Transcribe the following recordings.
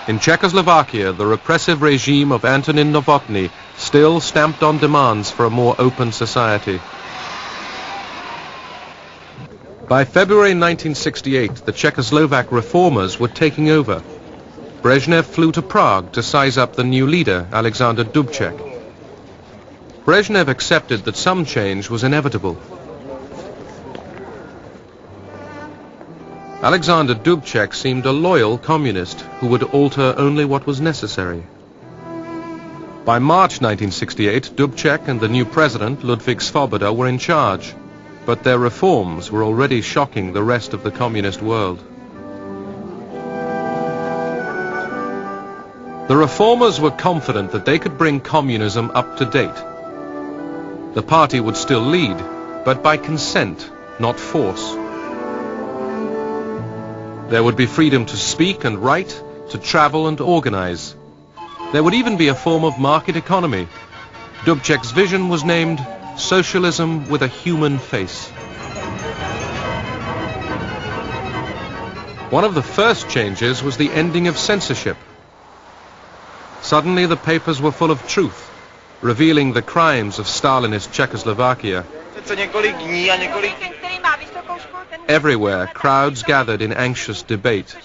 In Czechoslovakia, the repressive regime of Antonin Novotny still stamped on demands for a more open society. By February 1968, the Czechoslovak reformers were taking over. Brezhnev flew to Prague to size up the new leader, Alexander Dubček. Brezhnev accepted that some change was inevitable. Alexander Dubček seemed a loyal communist who would alter only what was necessary. By March 1968, Dubček and the new president, Ludvík Svoboda, were in charge, but their reforms were already shocking the rest of the communist world. The reformers were confident that they could bring communism up to date. The party would still lead, but by consent, not force. There would be freedom to speak and write, to travel and organize. There would even be a form of market economy. Dubček's vision was named Socialism with a Human Face. One of the first changes was the ending of censorship. Suddenly the papers were full of truth, revealing the crimes of Stalinist Czechoslovakia. Everywhere, crowds gathered in anxious debate.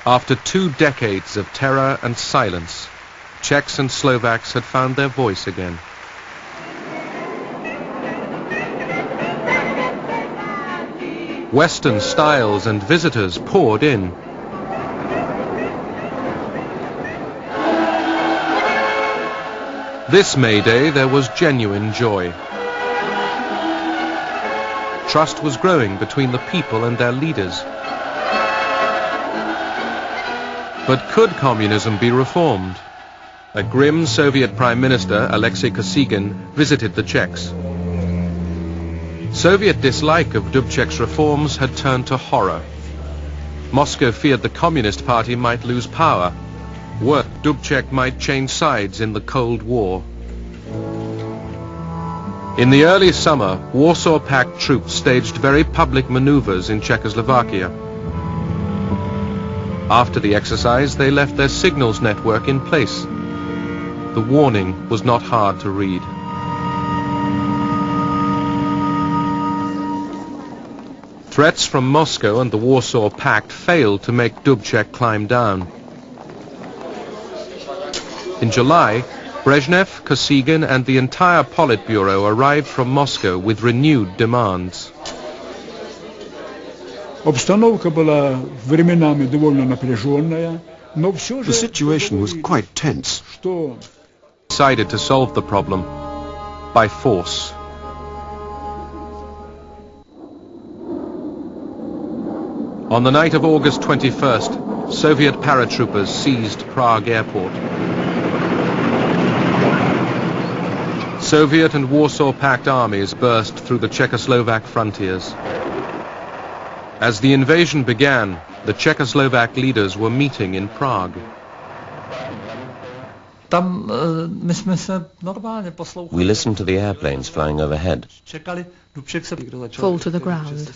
After 2 decades of terror and silence, Czechs and Slovaks had found their voice again. Western styles and visitors poured in. This May Day there was genuine joy. Trust was growing between the people and their leaders. But could communism be reformed? A grim Soviet Prime Minister, Alexei Kosygin, visited the Czechs. Soviet dislike of Dubček's reforms had turned to horror. Moscow feared the Communist Party might lose power. Worse, Dubček might change sides in the Cold War. In the early summer, Warsaw Pact troops staged very public maneuvers in Czechoslovakia. After the exercise, they left their signals network in place. The warning was not hard to read. Threats from Moscow and the Warsaw Pact failed to make Dubček climb down. In July, Brezhnev, Kosygin and the entire Politburo arrived from Moscow with renewed demands. The situation was quite tense. Decided to solve the problem by force. On the night of August 21st, Soviet paratroopers seized Prague airport. Soviet and Warsaw Pact armies burst through the Czechoslovak frontiers. As the invasion began, the Czechoslovak leaders were meeting in Prague. We listened to the airplanes flying overhead. Fall to the ground.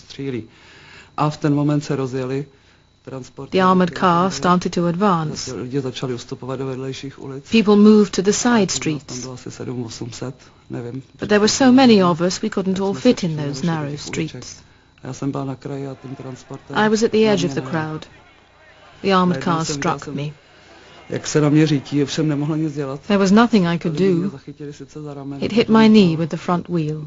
The armored car started to advance. People moved to the side streets. But there were so many of us, we couldn't all fit in those narrow streets. I was at the edge of the crowd. The armored car struck me. There was nothing I could do. It hit my knee with the front wheel.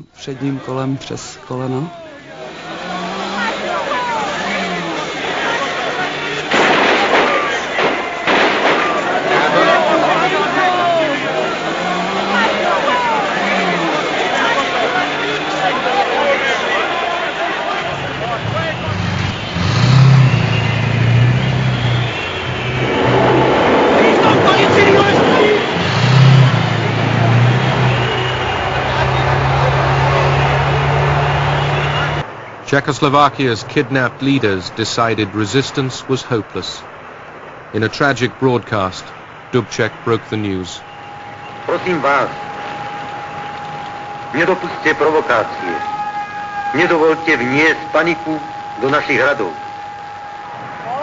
Czechoslovakia's kidnapped leaders decided resistance was hopeless. In a tragic broadcast, Dubček broke the news. Nedopusťte provokácie. Nedovolte vniesť paniku do našich radov.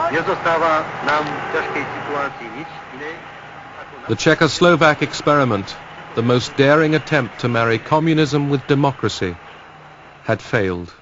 Nezostáva nám v ťažkej situácii nič iné. The Czechoslovak experiment, the most daring attempt to marry communism with democracy, had failed.